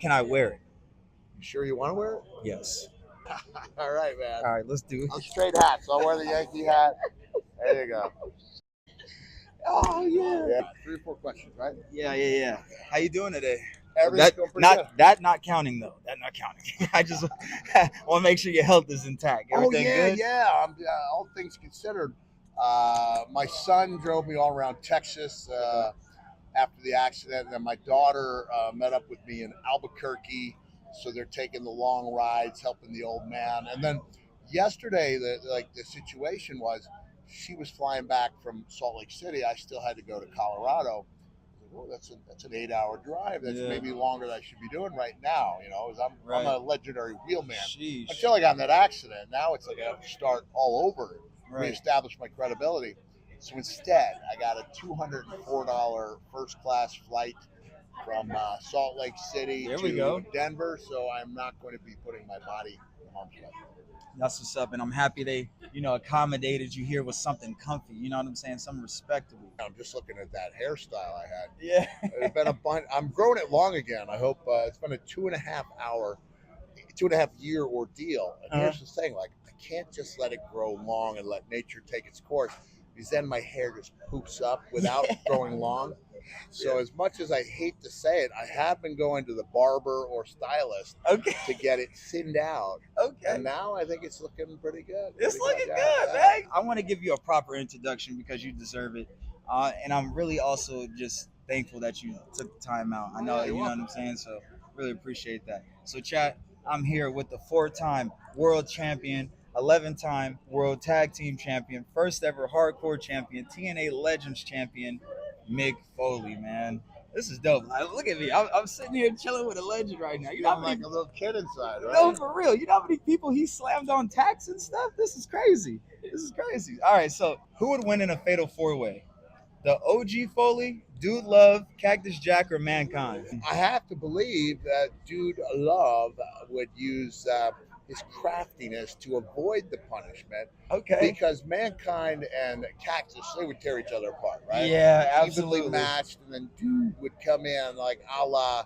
Can I wear it? You sure you want to wear it? Yes. All right, man. All right, let's do it. I'm straight hat, so I'll wear the Yankee hat. There you go. Oh yeah. 3 or 4 questions, right? Yeah. How you doing today? Everything's going pretty good. That not counting though. That not counting. I just want to make sure your health is intact. Everything good? Yeah. All things considered, my son drove me all around Texas after the accident, and then my daughter met up with me in Albuquerque. So they're taking the long rides, helping the old man. And then yesterday, the situation was, she was flying back from Salt Lake City. I still had to go to Colorado. Oh, that's an 8-hour drive. That's maybe longer than I should be doing right now. You know, I'm a legendary wheelman. Sheesh. Until I got in that accident, now it's like I have to start all over, Right. reestablish my credibility. So instead, I got a $204 first class flight from Salt Lake City to Denver. So I'm not going to be putting my body in harm's way. That's what's up, and I'm happy they, accommodated you here with something comfy. You know what I'm saying? Something respectable. I'm just looking at that hairstyle I had. Yeah. It's been a bunch. I'm growing it long again. I hope it's been a 2.5 year ordeal. And here's the thing: like, I can't just let it grow long and let nature take its course, because then my hair just poops up without growing long. So as much as I hate to say it, I have been going to the barber or stylist to get it thinned out. Okay. And now I think it's looking pretty good. It's looking good, man. I want to give you a proper introduction because you deserve it. And I'm really also just thankful that you took the time out. I know, you know what I'm saying? So really appreciate that. So chat, I'm here with the 4-time world champion, 11-time world tag team champion, first ever hardcore champion, TNA Legends champion, Mick Foley, man. This is dope. Look at me. I'm sitting here chilling with a legend right now. You know, I'm like a little kid inside, right? No, for real. You know how many people he slammed on tacks and stuff? This is crazy. All right, so who would win in a fatal 4-way? The OG Foley, Dude Love, Cactus Jack, or Mankind? I have to believe that Dude Love would use his craftiness to avoid the punishment. Okay. Because Mankind and Cactus, they would tear each other apart, right? Yeah, absolutely. Evenly matched, and then Dude would come in like a la,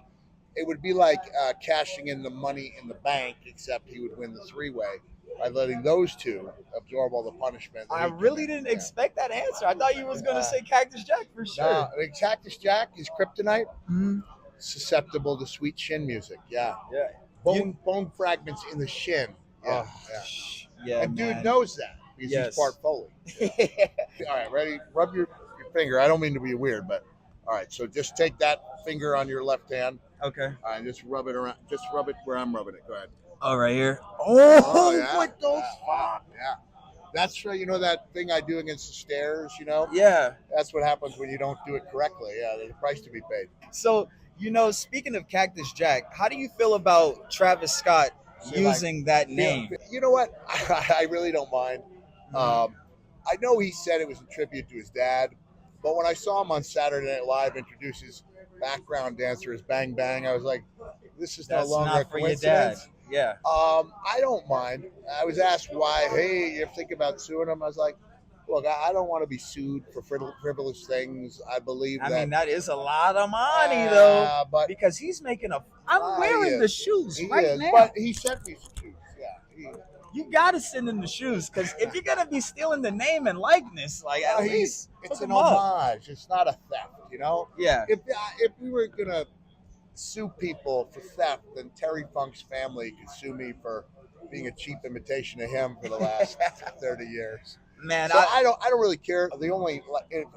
it would be like cashing in the Money in the Bank, except he would win the 3-way by letting those two absorb all the punishment. I really didn't expect that answer. I thought you was going to say Cactus Jack for sure. No, Cactus Jack is kryptonite, susceptible to sweet shin music. Yeah. Bone fragments in the shin. Yeah, and man. Dude knows that because he's part Foley. All right, ready? Rub your finger. I don't mean to be weird, but all right. So just take that finger on your left hand. Okay. All right, just rub it around. Just rub it where I'm rubbing it. Go ahead. Oh, right here. Oh, yeah. what the fuck? Yeah. That's that thing I do against the stairs, Yeah. That's what happens when you don't do it correctly. Yeah, there's a price to be paid. So, speaking of Cactus Jack, how do you feel about Travis Scott using that name? You know what? I really don't mind. I know he said it was a tribute to his dad, but when I saw him on Saturday Night Live introduce his background dancer as Bang Bang, I was like, this is no longer a coincidence. For your dad. Yeah. I don't mind. I was asked why, hey, you're thinking about suing him? I was like, look, I don't want to be sued for frivolous things. I believe I mean, that is a lot of money, though. But because he's making I'm wearing the shoes right now. But he sent me some shoes. Yeah. You got to send him the shoes, because if you're going to be stealing the name and likeness, like, at least it's an homage. It's not a theft, Yeah. If we were going to sue people for theft, then Terry Funk's family could sue me for being a cheap imitation of him for the last 30 years. Man, so I don't really care. The only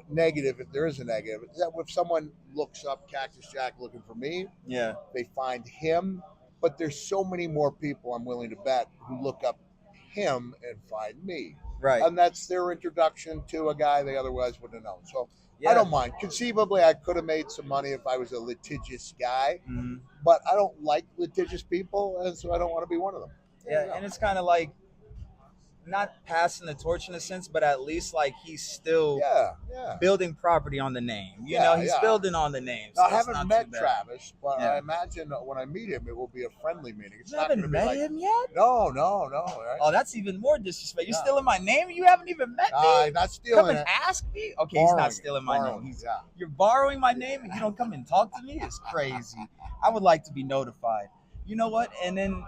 negative, if there is a negative, is that if someone looks up Cactus Jack looking for me, they find him. But there's so many more people, I'm willing to bet, who look up him and find me. Right. And that's their introduction to a guy they otherwise wouldn't have known. So I don't mind. Conceivably, I could have made some money if I was a litigious guy, but I don't like litigious people, and so I don't want to be one of them. Yeah, and it's kind of like not passing the torch in a sense, but at least like he's still Yeah. building property on the name. You Yeah, know, he's yeah. building on the name. Now, So I it's haven't not met too bad. Travis, but Yeah. I imagine that when I meet him, it will be a friendly meeting. It's You not going to haven't be met like, him yet? no, right? Oh, that's even more disrespect. You're Yeah. stealing my name? You haven't even met me? I'm not Come stealing and it. ask me? Okay, he's not stealing my Borrowing name. it, yeah. You're borrowing my name and you don't come and talk to me? It's crazy. I would like to be notified. You know what? And then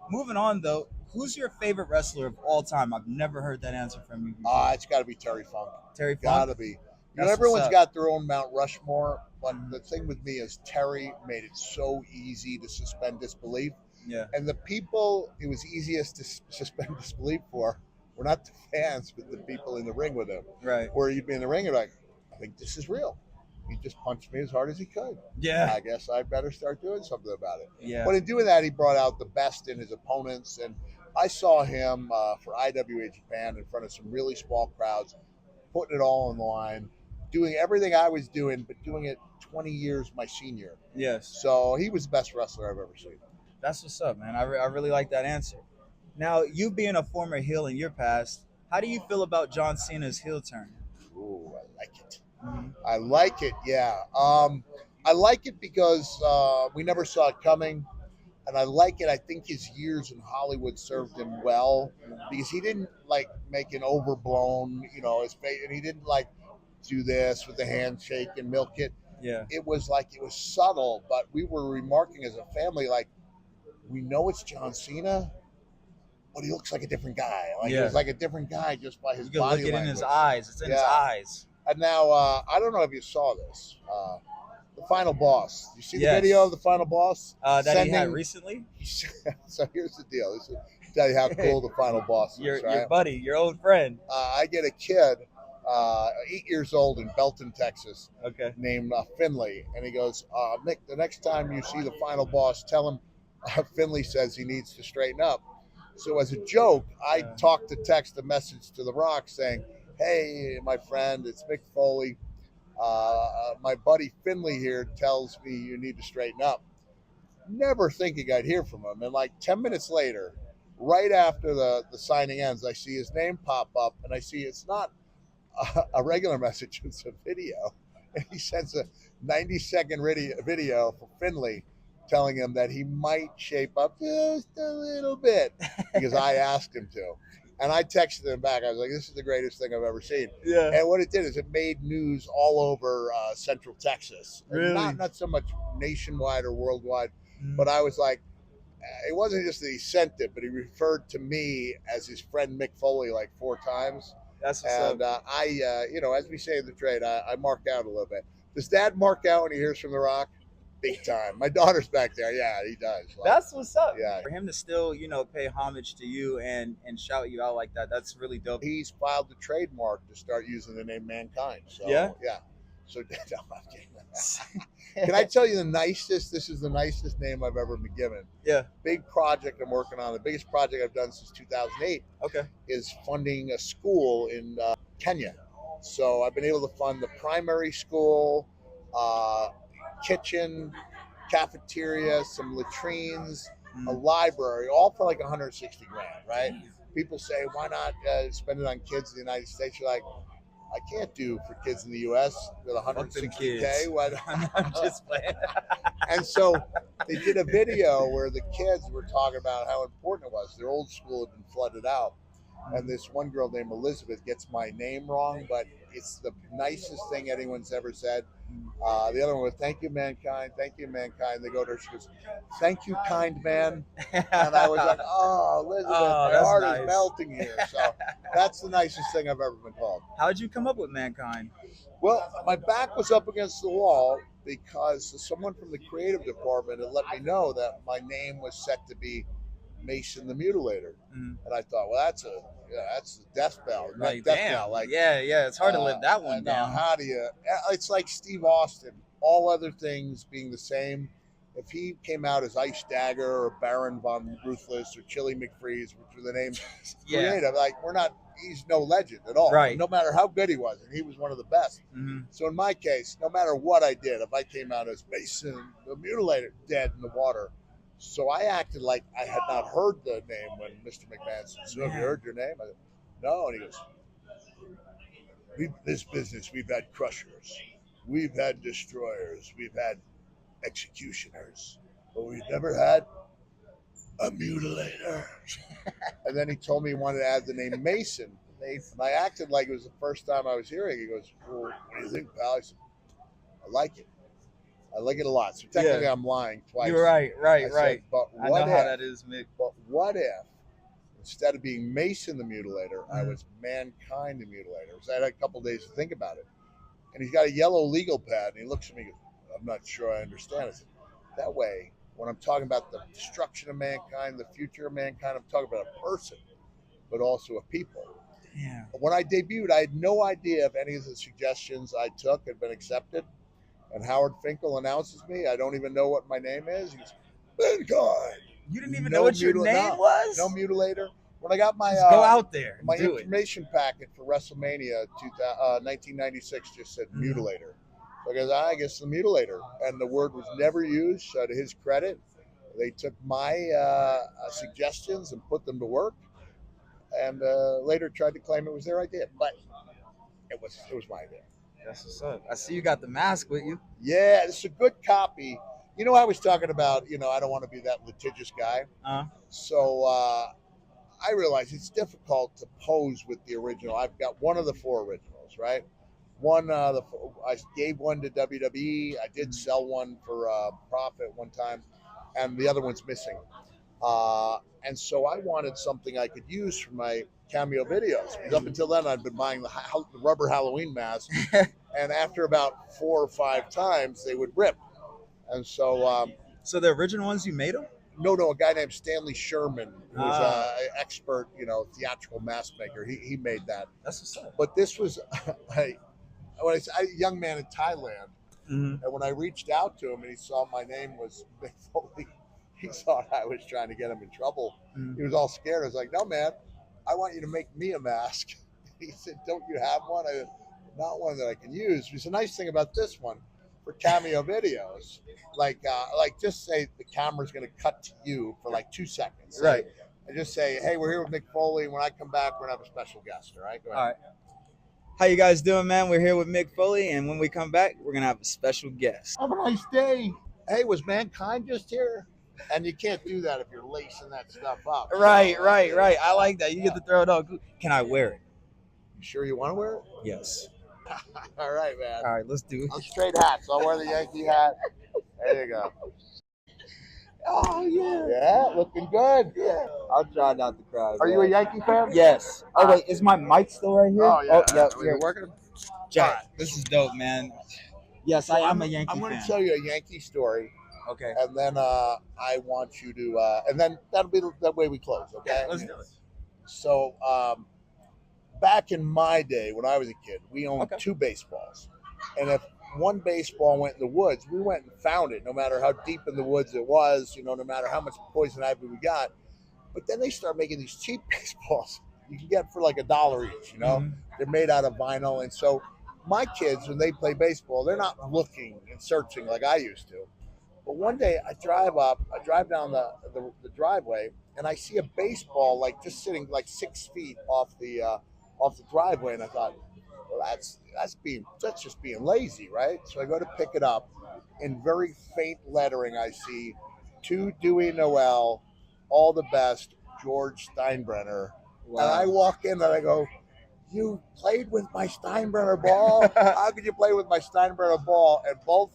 moving on though, who's your favorite wrestler of all time? I've never heard that answer from you before. It's got to be Terry Funk. Terry Funk? Gotta be. You know, That's everyone's what's up. got their own Mount Rushmore, but the thing with me is Terry made it so easy to suspend disbelief. Yeah. And the people it was easiest to suspend disbelief for were not the fans, but the people in the ring with him. Right. Where you'd be in the ring and like, I think this is real. He just punched me as hard as he could. Yeah. I guess I better start doing something about it. Yeah. But in doing that, he brought out the best in his opponents. And I saw him for IWA Japan in front of some really small crowds, putting it all on the line, doing everything I was doing, but doing it 20 years my senior. Yes. So he was the best wrestler I've ever seen. That's what's up, man. I really like that answer. Now, you being a former heel in your past, how do you feel about John Cena's heel turn? Ooh, I like it. Mm-hmm. I like it, yeah. I like it because we never saw it coming. And I like it. I think his years in Hollywood served him well because he didn't like make an overblown, his face, and he didn't like do this with the handshake and milk it. Yeah. It was subtle, but we were remarking as a family, like, we know it's John Cena, but he looks like a different guy. He was like a different guy just by his You can body look it language. in his eyes. It's in his eyes. And now, I don't know if you saw this. The Final Boss. You see the Yes. video of the Final Boss? That he had recently? So here's the deal. This will tell you how cool the Final Boss is. Your buddy, your old friend. I get a kid, 8 years old in Belton, Texas, Okay. named Finley. And he goes, Mick, the next time you see the Final Boss, tell him Finley says he needs to straighten up. So as a joke, I text a message to The Rock saying, hey, my friend, it's Mick Foley. My buddy Finley here tells me you need to straighten up. Never thinking I'd hear from him. And like 10 minutes later, right after the signing ends, I see his name pop up and I see it's not a regular message, it's a video. And he sends a 90-second video for Finley telling him that he might shape up just a little bit because I asked him to. And I texted him back. I was like, this is the greatest thing I've ever seen. Yeah. And what it did is it made news all over Central Texas. Really? Not so much nationwide or worldwide, but I was like, it wasn't just that he sent it, but he referred to me as his friend Mick Foley like 4 times. That's what's up. And as we say in the trade, I mark out a little bit. Does Dad mark out when he hears from The Rock? Big time. My daughter's back there. Yeah, he does. That's what's up. Yeah. For him to still, pay homage to you and shout you out like that, that's really dope. He's filed the trademark to start using the name Mankind. So, yeah. So, no, I'm kidding. Can I tell you this is the nicest name I've ever been given. Yeah. Big project I'm working on. The biggest project I've done since 2008. Okay. Is funding a school in Kenya. So I've been able to fund the primary school, kitchen, cafeteria, some latrines, a library, all for like 160 grand, right? People say, why not spend it on kids in the United States? You're like, I can't do for kids in the U.S. with 160K. What? I'm just playing. And so they did a video where the kids were talking about how important it was. Their old school had been flooded out. And this one girl named Elizabeth gets my name wrong, but it's the nicest thing anyone's ever said. The other one was, thank you, Mankind. Thank you, Mankind. They go to her, she goes, thank you, kind man. And I was like, oh, Elizabeth, my heart is melting here. So that's the nicest thing I've ever been called. How'd you come up with Mankind? Well, my back was up against the wall because someone from the creative department had let me know that my name was set to be Mason the Mutilator. And I thought, well, that's the death bell. Like, death damn. bell. Like, yeah, it's hard to live that one down. How do you? It's like Steve Austin. All other things being the same. If he came out as Ice Dagger or Baron von Ruthless or Chili McFreeze, which were the names creative, like he's no legend at all. Right. No matter how good he was, and he was one of the best. So in my case, no matter what I did, if I came out as Mason the Mutilator, dead in the water, So I acted like I had not heard the name when Mr. McMahon said, "So have you heard your name?" I said, "No," and he goes, "This business, we've had crushers, we've had destroyers, we've had executioners, but we've never had a mutilator." And then he told me he wanted to add the name Mason. And I acted like it was the first time I was hearing it. He goes, "Well, what do you think, pal?" I said, "I like it. I like it a lot." So technically, I'm lying twice. You're right. I said, but I what know if? how that is, Mick. But what if instead of being Mason the Mutilator, I was Mankind the Mutilator? So I had a couple days to think about it. And he's got a yellow legal pad, and he looks at me and goes, "I'm not sure I understand." I said, that way, when I'm talking about the destruction of mankind, the future of mankind, I'm talking about a person, but also a people. Yeah. When I debuted, I had no idea if any of the suggestions I took had been accepted. And Howard Finkel announces me. I don't even know what my name is. He goes, "Mankind." You didn't even know what your name was? No mutilator. When I got my just go out there. My information packet for WrestleMania 1996 just said Mutilator. Because I guess the Mutilator, and the word was never used. So to his credit, they took my suggestions and put them to work, and later tried to claim it was their idea, but it was my idea. That's what's up. I see you got the mask with you. Yeah, it's a good copy. You know, I was talking about, I don't want to be that litigious guy. So I realize it's difficult to pose with the original. I've got one of the 4 originals, right? One, I gave one to WWE. I did sell one for profit one time, and the other one's missing. And so I wanted something I could use for my cameo videos. Because up until then, I'd been buying the rubber Halloween mask, and after about 4 or 5 times, they would rip. And so, so the original ones you made them? No, a guy named Stanley Sherman, who's an expert, theatrical mask maker. He made that. That's what's up. But this was a young man in Thailand, and when I reached out to him and he saw my name was Mick Foley, he thought I was trying to get him in trouble. He was all scared. I was like, "No, man, I want you to make me a mask." He said, "Don't you have one?" I said, "Not one that I can use." It's a nice thing about this one for cameo videos. Like just say the camera's going to cut to you for like 2 seconds. Right. And just say, "Hey, we're here with Mick Foley. When I come back, we're going to have a special guest." All right? Go ahead. All right. How you guys doing, man? We're here with Mick Foley, and when we come back, we're going to have a special guest. Have a nice day. Hey, was Mankind just here? And you can't do that if you're lacing that stuff up. Right. I like that. You get to throw it up. Can I wear it? You sure you want to wear it? Yes. All right, man. All right, let's do it. I'm straight hat, so I'll wear the Yankee hat. There you go. Oh, yeah. Yeah, looking good. Yeah. I'll try not to cry. Are you a Yankee fan? Yes. Oh, wait, is my mic still right here? Oh, yeah. You're working? Jack, this is dope, man. Yes, I am a Yankee fan. I'm going to tell you a Yankee story. Okay. And then I want you to, and then that'll be that way we close, okay? Yeah, let's do it. So, back in my day when I was a kid, we owned 2 baseballs. And if one baseball went in the woods, we went and found it, no matter how deep in the woods it was, no matter how much poison ivy we got. But then they start making these cheap baseballs you can get for like $1 each, They're made out of vinyl. And so my kids, when they play baseball, they're not looking and searching like I used to. But one day I drive down the driveway, and I see a baseball like just sitting like 6 feet off the driveway, and I thought, well, that's just being lazy, right? So I go to pick it up. In very faint lettering, I see, "To Dewey Noel, all the best, George Steinbrenner." Wow. And I walk in and I go, "You played with my Steinbrenner ball? How could you play with my Steinbrenner ball?" And both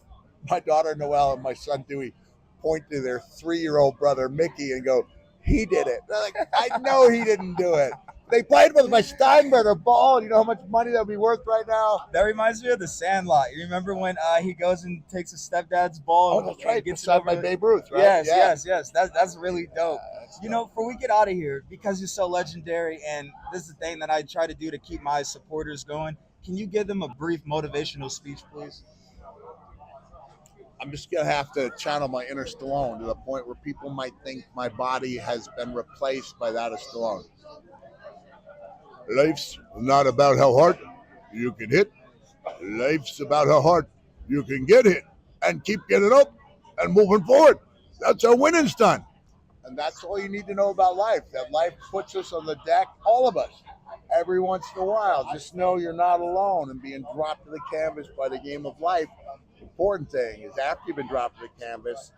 my daughter Noelle and my son Dewey point to their 3-year-old brother Mickey and go, "He did it." They're like, "I know he didn't do it. They played with my Steinbrenner ball. You know how much money that would be worth right now?" That reminds me of the Sandlot. You remember when he goes and takes his stepdad's ball? Oh, that's right. Gets beside my Babe Ruth, right? Yes. That's really dope. Before we get out of here, because you're so legendary, and this is the thing that I try to do to keep my supporters going, can you give them a brief motivational speech, please? I'm just going to have to channel my inner Stallone to the point where people might think my body has been replaced by that of Stallone. Life's not about how hard you can hit. Life's about how hard you can get hit and keep getting up and moving forward. That's how winning's done. And that's all you need to know about life. That life puts us on the deck, all of us, every once in a while. Just know you're not alone and being dropped to the canvas by the game of life. The important thing is after you've been dropped to the canvas,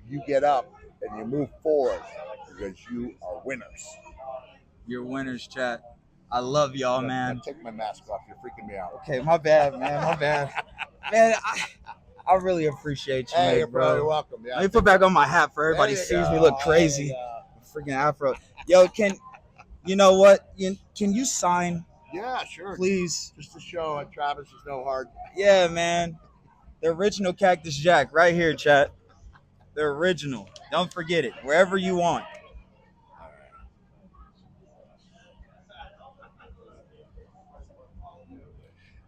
you get up and you move forward because you are winners. You're winners, chat. I love y'all, man. Now take my mask off. You're freaking me out. Okay, my bad, man. My bad. Man, I really appreciate you, Hey, mate, you're bro. probably welcome. Yeah. Let me put back on my hat for everybody sees me look crazy. Freaking afro. Yo, you know what? Can you sign? Yeah, sure. Please. Just to show Travis is no hard. Yeah, man. The original Cactus Jack right here, chat. The original. Don't forget it. Wherever you want.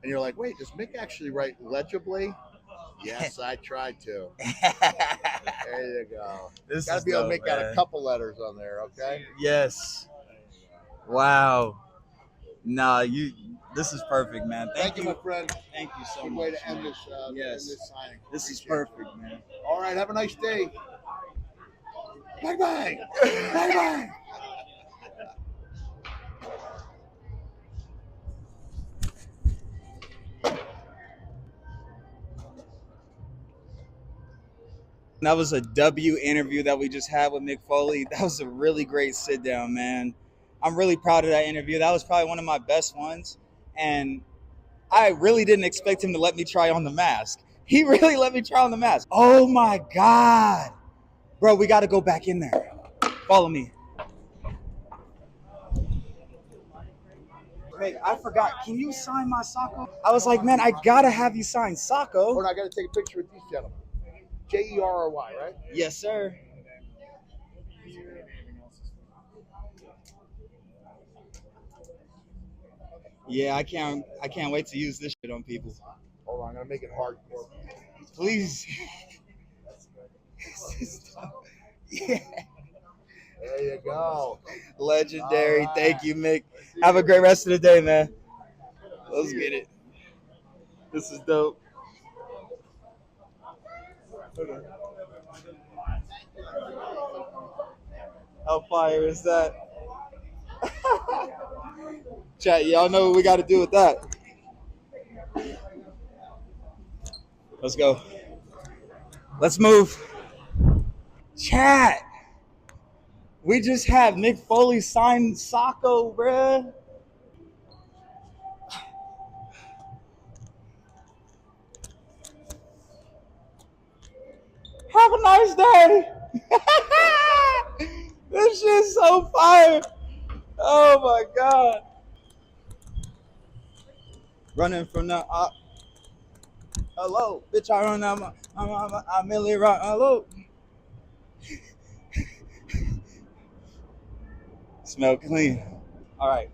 And you're like, wait, does Mick actually write legibly? Yes, I tried to. There you go. This Got to is be able to dope, make out man. a couple letters on there, okay? Yes. Wow. Nah, this is perfect, man. Thank you, my friend. Thank you so Good much. way to end this, Yes. this signing. This is Appreciate it. perfect, man. All right, have a nice day. Bang, bang. Bang, bang. That was a W interview that we just had with Mick Foley. That was a really great sit down, man. I'm really proud of that interview. That was probably one of my best ones. And I really didn't expect him to let me try on the mask. He really let me try on the mask. Oh my God. Bro, we got to go back in there. Follow me. Wait, I forgot. Can you sign my Sacco? I was like, man, I got to have you sign Sacco. Hold on, I got to take a picture with these gentlemen. Jerry, right? Yes, sir. Yeah, I can't wait to use this shit on people. Hold on, I'm gonna make it hardcore. Please. Yeah. There you go. Legendary. Right. Thank you, Mick. Have a great rest of the day, man. Let's get it. This is dope. How fire is that? Chat, y'all know what we got to do with that. Let's go. Let's move. Chat. We just had Mick Foley sign Sacco, bruh. Have a nice day. This shit's so fire. Oh my God. Running from the hello, bitch. I run. I'm Millie Rock. Hello. Smell clean. All right.